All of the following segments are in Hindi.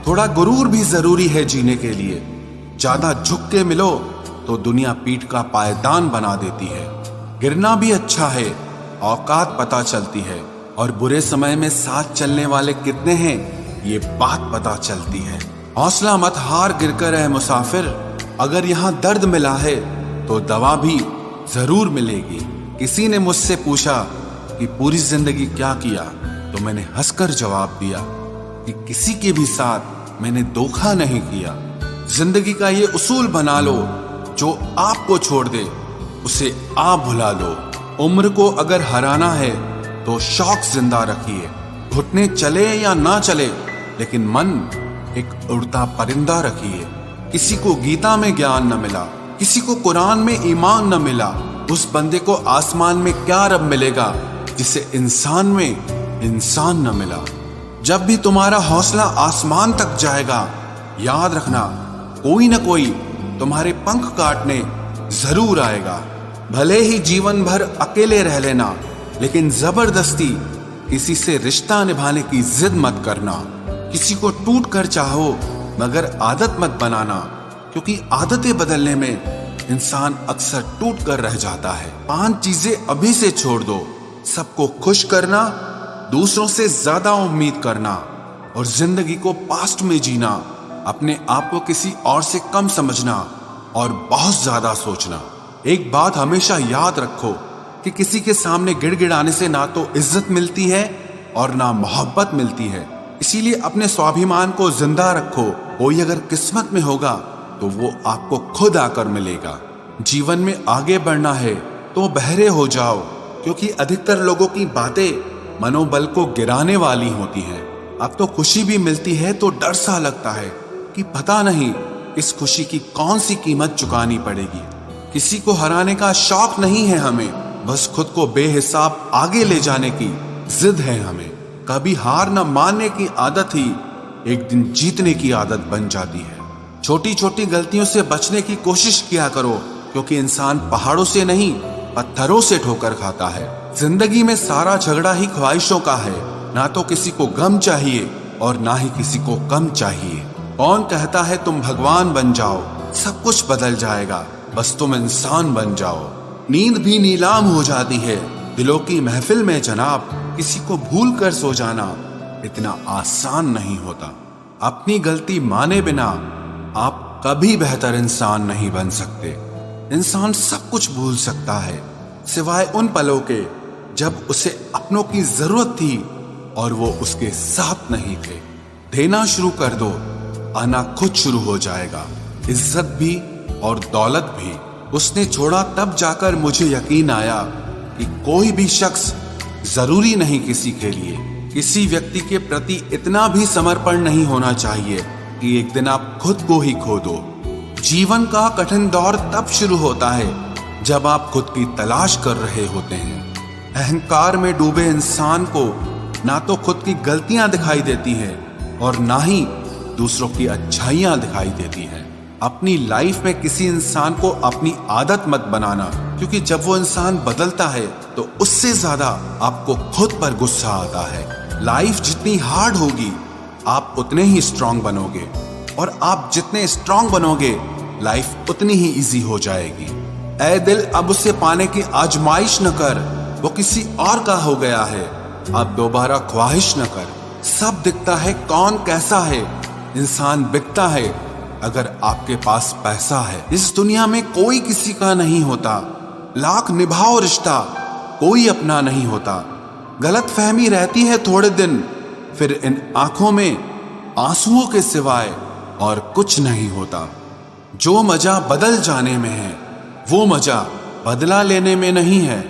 थोड़ा गुरूर भी जरूरी है जीने के लिए। ज्यादा झुक के मिलो तो दुनिया पीठ का पायदान बना देती है। गिरना भी अच्छा है, औकात पता चलती है, और बुरे समय में साथ चलने वाले कितने हैं ये बात पता चलती है। हौसला मत हार, गिरकर रहे मुसाफिर। अगर यहाँ दर्द मिला है तो दवा भी जरूर मिलेगी। किसी ने मुझसे पूछा कि पूरी जिंदगी क्या किया, तो मैंने हंसकर जवाब दिया कि किसी के भी साथ मैंने धोखा नहीं किया। जिंदगी का ये उसूल बना लो, जो आपको छोड़ दे उसे आप भुला लो। उम्र को अगर हराना है तो शौक जिंदा रखिए। घुटने चले या ना चले, लेकिन मन एक उड़ता परिंदा रखिए। किसी को गीता में ज्ञान न मिला, किसी को कुरान में ईमान न मिला, उस बंदे को आसमान में क्या रब मिलेगा जिसे इंसान में इंसान न मिला। जब भी तुम्हारा हौसला आसमान तक जाएगा, याद रखना कोई न कोई तुम्हारे पंख काटने जरूर आएगा। भले ही जीवन भर अकेले रह लेना, लेकिन जबरदस्ती किसी से रिश्ता निभाने की जिद मत करना। किसी को टूट कर चाहो, मगर आदत मत बनाना, क्योंकि आदतें बदलने में इंसान अक्सर टूट कर रह जाता है। 5 चीजें अभी से छोड़ दो। सबको खुश करना, दूसरों से ज्यादा उम्मीद करना, और जिंदगी को पास्ट में जीना। अपने आप को किसी और से कम समझना और बहुत ज्यादा सोचना। एक बात हमेशा याद रखो कि किसी के सामने गिड़गिड़ाने से ना तो इज्जत मिलती है और ना मोहब्बत मिलती है। इसीलिए अपने स्वाभिमान को जिंदा रखो। कोई अगर किस्मत में होगा तो वो आपको खुद आकर मिलेगा। जीवन में आगे बढ़ना है तो बहरे हो जाओ, क्योंकि अधिकतर लोगों की बातें मनोबल को गिराने वाली होती हैं। अब तो खुशी भी मिलती है तो डर सा लगता है कि पता नहीं इस खुशी की कौन सी कीमत चुकानी पड़ेगी। किसी को हराने का शौक नहीं है हमें, बस खुद को बेहिसाब आगे ले जाने की जिद है हमें। कभी हार न मानने की आदत ही एक दिन जीतने की आदत बन जाती है। छोटी छोटी गलतियों से बचने की कोशिश किया करो, क्योंकि इंसान पहाड़ों से नहीं पत्थरों से ठोकर खाता है। जिंदगी में सारा झगड़ा ही ख्वाहिशों का है। ना तो किसी को गम चाहिए और ना ही किसी को कम चाहिए। कौन कहता है तुम भगवान बन जाओ, सब कुछ बदल जाएगा, बस तुम इंसान बन जाओ। नींद भी नीलाम हो जाती है दिलों की महफिल में जनाब। किसी को भूल कर सो जाना इतना आसान नहीं होता। अपनी गलती माने बिना आप कभी बेहतर इंसान नहीं बन सकते। इंसान सब कुछ भूल सकता है, सिवाय उन पलों के जब उसे अपनों की जरूरत थी और वो उसके साथ नहीं थे। देना शुरू कर दो, आना खुद शुरू हो जाएगा। इज्जत भी और दौलत भी। उसने छोड़ा तब जाकर मुझे यकीन आया कि कोई भी शख्स जरूरी नहीं किसी के लिए। किसी व्यक्ति के प्रति इतना भी समर्पण नहीं होना चाहिए कि एक दिन आप खुद को ही खो दो। जीवन का कठिन दौर तब शुरू होता है जब आप खुद की तलाश कर रहे होते हैं। अहंकार में डूबे इंसान को ना तो खुद की गलतियां दिखाई देती हैं और ना ही दूसरों की अच्छाइयां दिखाई देती हैं। अपनी लाइफ में किसी इंसान को अपनी आदत मत बनाना, क्योंकि जब वो इंसान बदलता है तो उससे ज्यादा आपको खुद पर गुस्सा आता है। लाइफ जितनी हार्ड होगी आप उतने ही स्ट्रांग बनोगे, और आप जितने स्ट्रांग बनोगे लाइफ उतनी ही इजी हो जाएगी। ऐ दिल, अब उसे पाने की आजमाइश न कर, वो किसी और का हो गया है, अब दोबारा ख्वाहिश न कर। सब दिखता है कौन कैसा है, इंसान बिकता है अगर आपके पास पैसा है। इस दुनिया में कोई किसी का नहीं होता, लाख निभाओ रिश्ता कोई अपना नहीं होता। गलत फहमी रहती है थोड़े दिन, फिर इन आंखों में आंसुओं के सिवाय और कुछ नहीं होता। जो मजा बदल जाने में है वो मजा बदला लेने में नहीं है।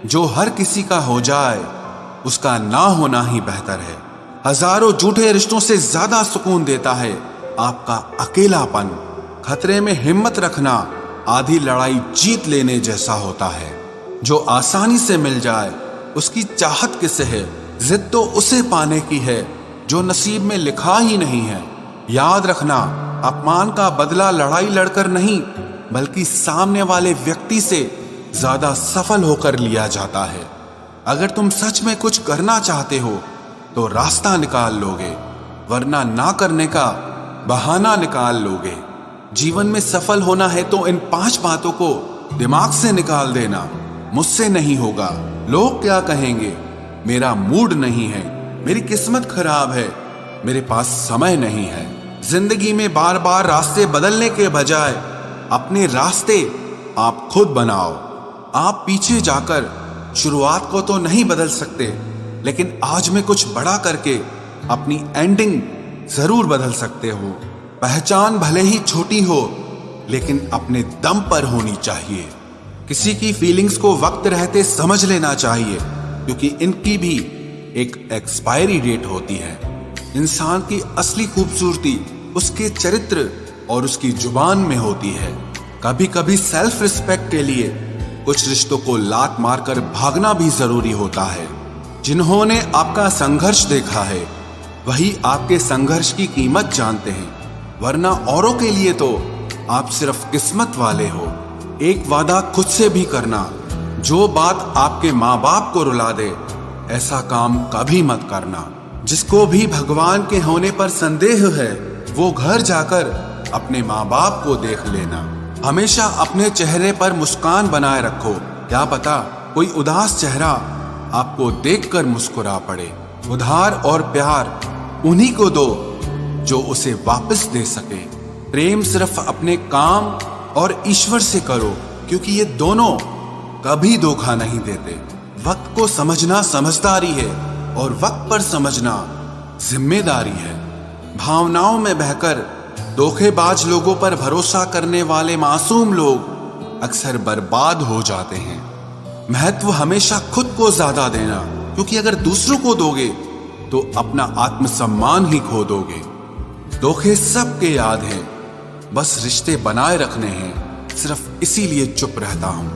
जो हर किसी का हो जाए उसका ना होना ही बेहतर है। हजारों झूठे रिश्तों से ज्यादा सुकून देता है आपका अकेलापन। खतरे में हिम्मत रखना आधी लड़ाई जीत लेने जैसा होता है। जो आसानी से मिल जाए उसकी चाहत किसे है, जिद तो उसे पाने की है जो नसीब में लिखा ही नहीं है। याद रखना, अपमान का बदला लड़ाई लड़कर नहीं बल्कि सामने वाले व्यक्ति से ज्यादा सफल होकर लिया जाता है। अगर तुम सच में कुछ करना चाहते हो तो रास्ता निकाल लोगे, वरना ना करने का बहाना निकाल लोगे। जीवन में सफल होना है तो इन 5 बातों को दिमाग से निकाल देना। मुझसे नहीं होगा, लोग क्या कहेंगे, मेरा मूड नहीं है, मेरी किस्मत खराब है, मेरे पास समय नहीं है। जिंदगी में बार बार रास्ते बदलने के बजाय अपने रास्ते आप खुद बनाओ। आप पीछे जाकर शुरुआत को तो नहीं बदल सकते, लेकिन आज में कुछ बड़ा करके अपनी एंडिंग जरूर बदल सकते हो। पहचान भले ही छोटी हो, लेकिन अपने दम पर होनी चाहिए। किसी की फीलिंग्स को वक्त रहते समझ लेना चाहिए, क्योंकि इनकी भी एक एक्सपायरी डेट होती है। इंसान की असली खूबसूरती उसके चरित्र और उसकी जुबान में होती है। कभी कभी सेल्फ रिस्पेक्ट के लिए कुछ रिश्तों को लात मारकर भागना भी जरूरी होता है। जिन्होंने आपका संघर्ष देखा है वही आपके संघर्ष की कीमत जानते हैं, वरना औरों के लिए तो आप सिर्फ किस्मत वाले हो। एक वादा खुद से भी करना, जो बात आपके माँ बाप को रुला दे ऐसा काम कभी मत करना। जिसको भी भगवान के होने पर संदेह है वो घर जाकर अपने माँ बाप को देख लेना। हमेशा अपने चेहरे पर मुस्कान बनाए रखो, क्या पता कोई उदास चेहरा आपको देखकर मुस्कुरा पड़े। उधार और प्यार उन्हीं को दो जो उसे वापस दे सके। प्रेम सिर्फ अपने काम और ईश्वर से करो, क्योंकि ये दोनों कभी धोखा नहीं देते। वक्त को समझना समझदारी है और वक्त पर समझना जिम्मेदारी है। भावनाओं में बहकर धोखेबाज लोगों पर भरोसा करने वाले मासूम लोग अक्सर बर्बाद हो जाते हैं। महत्व हमेशा खुद को ज्यादा देना, क्योंकि अगर दूसरों को दोगे तो अपना आत्मसम्मान ही खो दोगे। धोखे सबके याद हैं, बस रिश्ते बनाए रखने हैं, सिर्फ इसीलिए चुप रहता हूं।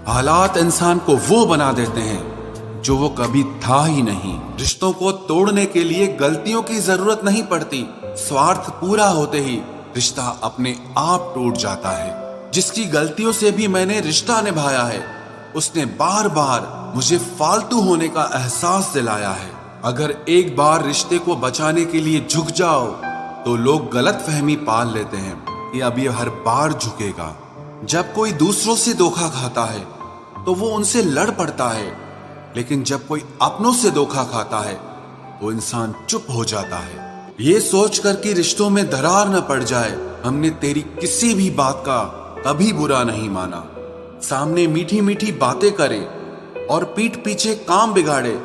हालात इंसान को वो बना देते हैं जो वो कभी था ही नहीं। रिश्तों को तोड़ने के लिए गलतियों की जरूरत नहीं पड़ती, स्वार्थ पूरा होते ही रिश्ता अपने आप टूट जाता है। जिसकी गलतियों से भी मैंने रिश्ता निभाया है उसने बार बार मुझे फालतू होने का एहसास दिलाया है। अगर एक बार रिश्ते को बचाने के लिए झुक जाओ तो लोग गलत फहमी पाल लेते हैं कि अब ये हर बार झुकेगा। जब कोई दूसरों से धोखा खाता है तो वो उनसे लड़ पड़ता है, लेकिन जब कोई अपनों से धोखा खाता है तो इंसान चुप हो जाता है। ये सोचकर कि रिश्तों में दरार न पड़ जाए, हमने तेरी किसी भी बात का कभी बुरा नहीं माना। सामने मीठी मीठी बातें करे और पीठ पीछे काम बिगाड़े,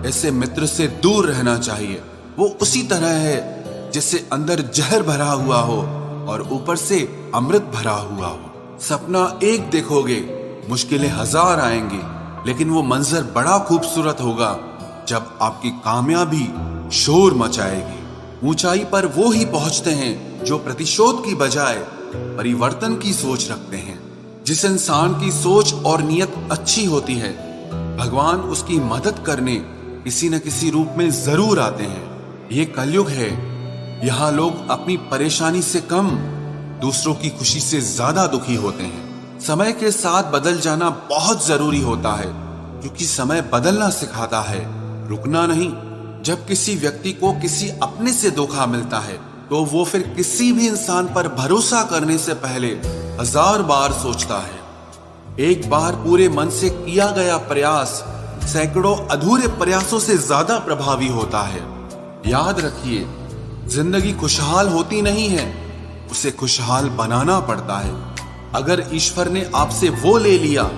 ऐसे मित्र से दूर रहना चाहिए। वो उसी तरह है जैसे अंदर जहर भरा हुआ हो और ऊपर से अमृत भरा हुआ हो। सपना एक देखोगे, मुश्किलें 1000 आएंगी, लेकिन वो मंजर बड़ा खूबसूरत होगा जब आपकी कामयाबी शोर मचाएगी। ऊंचाई पर वो ही पहुंचते हैं जो प्रतिशोध की बजाय परिवर्तन की सोच रखते हैं। जिस इंसान की सोच और नियत अच्छी होती है, भगवान उसकी मदद करने किसी न किसी रूप में जरूर आते हैं। ये कलयुग है, यहाँ लोग अपनी परेशानी से कम दूसरों की खुशी से ज्यादा दुखी होते हैं। समय के साथ बदल जाना बहुत जरूरी होता है, क्योंकि समय बदलना सिखाता है, रुकना नहीं। जब किसी व्यक्ति को किसी अपने से धोखा मिलता है तो वो फिर किसी भी इंसान पर भरोसा करने से पहले 1000 बार सोचता है। एक बार पूरे मन से किया गया प्रयास सैकड़ों अधूरे प्रयासों से ज्यादा प्रभावी होता है। याद रखिए, जिंदगी खुशहाल होती नहीं है, उसे खुशहाल बनाना पड़ता है। अगर ईश्वर ने आपसे वो ले लिया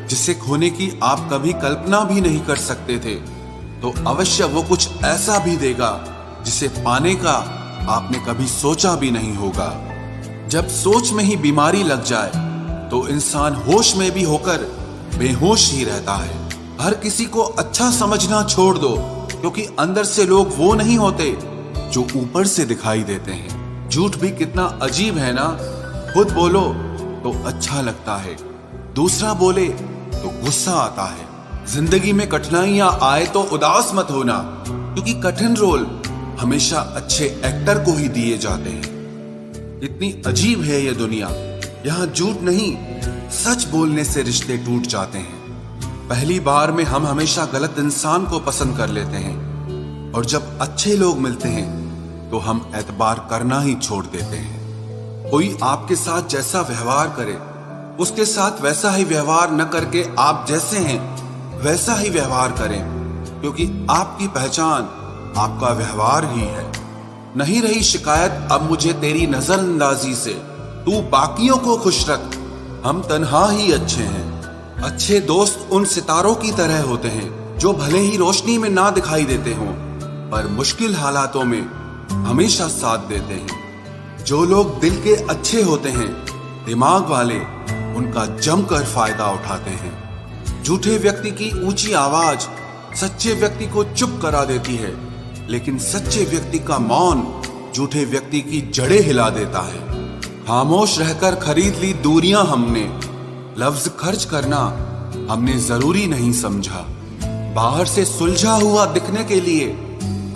जिसे खोने की आप कभी कल्पना भी नहीं कर सकते थे, तो अवश्य वो कुछ ऐसा भी देगा जिसे पाने का आपने कभी सोचा भी नहीं होगा। जब सोच में ही बीमारी लग जाए तो इंसान होश में भी होकर बेहोश ही रहता है। हर किसी को अच्छा समझना छोड़ दो, क्योंकि अंदर से लोग वो नहीं होते जो ऊपर से दिखाई देते हैं। झूठ भी कितना अजीब है ना, खुद बोलो तो अच्छा लगता है, दूसरा बोले तो गुस्सा आता है। जिंदगी में कठिनाइयां आए तो उदास मत होना, क्योंकि कठिन रोल हमेशा अच्छे एक्टर को ही दिए जाते हैं। इतनी अजीब है ये दुनिया, यहाँ झूठ नहीं सच बोलने से रिश्ते टूट जाते हैं। पहली बार में हम हमेशा गलत इंसान को पसंद कर लेते हैं, और जब अच्छे लोग मिलते हैं तो हम एतबार करना ही छोड़ देते हैं। कोई आपके साथ जैसा व्यवहार करे, उसके साथ वैसा ही व्यवहार न करके आप जैसे हैं वैसा ही व्यवहार करें, क्योंकि आपकी पहचान आपका व्यवहार ही है। नहीं रही शिकायत अब मुझे तेरी नजरअंदाजी से, तू बाकियों को खुश रख, हम तन्हा ही अच्छे हैं। अच्छे दोस्त उन सितारों की तरह होते हैं जो भले ही रोशनी में ना दिखाई देते हों, पर मुश्किल हालातों में हमेशा साथ देते हैं। जो लोग दिल के अच्छे होते हैं, दिमाग वाले, उनका जमकर फायदा उठाते हैं। झूठे व्यक्ति की ऊंची आवाज सच्चे व्यक्ति को चुप करा देती है, लेकिन सच्चे व्यक्ति का मौन झूठे व्यक्ति की जड़ें हिला देता है। खामोश रहकर खरीद ली दूरियां हमने, लफ्ज खर्च करना हमने जरूरी नहीं समझा। बाहर से सुलझा हुआ दिखने के लिए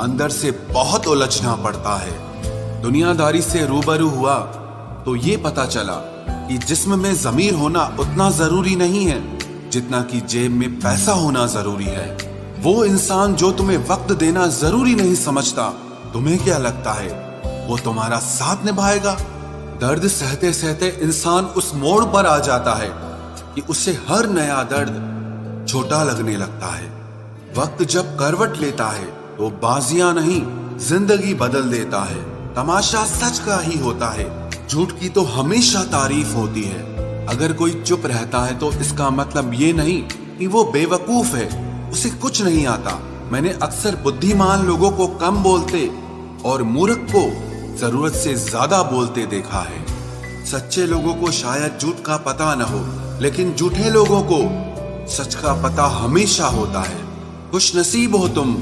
अंदर से बहुत उलझना पड़ता है। दुनियादारी से रूबरू हुआ तो ये पता चला कि जिस्म में ज़मीर होना उतना जरूरी नहीं है जितना कि जेब में पैसा होना जरूरी है। वो इंसान जो तुम्हें वक्त देना जरूरी नहीं समझता, तुम्हें क्या लगता है वो तुम्हारा साथ निभाएगा? दर्द सहते सहते इंसान उस मोड़ पर आ जाता है कि उसे हर नया दर्द छोटा लगने लगता है। वक्त जब करवट लेता है तो बाजियां नहीं जिंदगी बदल देता है। तमाशा सच का ही होता है, झूठ की तो हमेशा तारीफ होती है। अगर कोई चुप रहता है तो इसका मतलब ये नहीं कि वो बेवकूफ है, उसे कुछ नहीं आता। मैंने अक्सर बुद्धिमान लोगों को कम बोलते और मूर्ख को जरूरत से ज्यादा बोलते देखा है। सच्चे लोगों को शायद झूठ का पता न हो, लेकिन झूठे लोगों को सच का पता हमेशा होता है। खुश नसीब हो तुम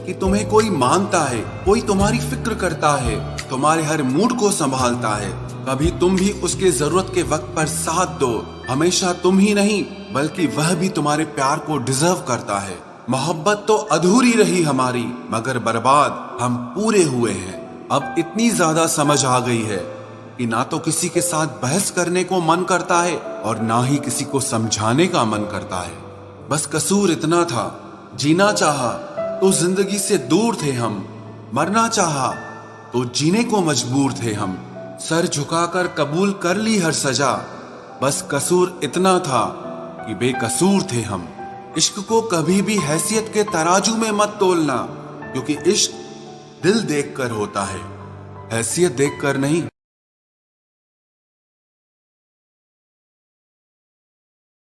कि तुम्हें कोई मानता है, कोई तुम्हारी फिक्र करता है, तुम्हारे हर मूड को संभालता है। कभी तुम भी उसके जरूरत के वक्त पर साथ दो। हमेशा तुम ही नहीं बल्कि वह भी तुम्हारे प्यार को डिजर्व करता है। मोहब्बत तो अधूरी रही हमारी, मगर बर्बाद हम पूरे हुए हैं। अब इतनी ज्यादा समझ आ गई है कि ना तो किसी के साथ बहस करने को मन करता है और ना ही किसी को समझाने का मन करता है। बस कसूर इतना था, जीना चाहा तो जिंदगी से दूर थे हम, मरना चाहा तो जीने को मजबूर थे हम। सर झुकाकर कबूल कर ली हर सजा, बस कसूर इतना था कि बेकसूर थे हम। इश्क को कभी भी हैसियत के तराजू में मत तोलना, क्योंकि इश्क दिल देखकर होता है, हैसियत देखकर नहीं।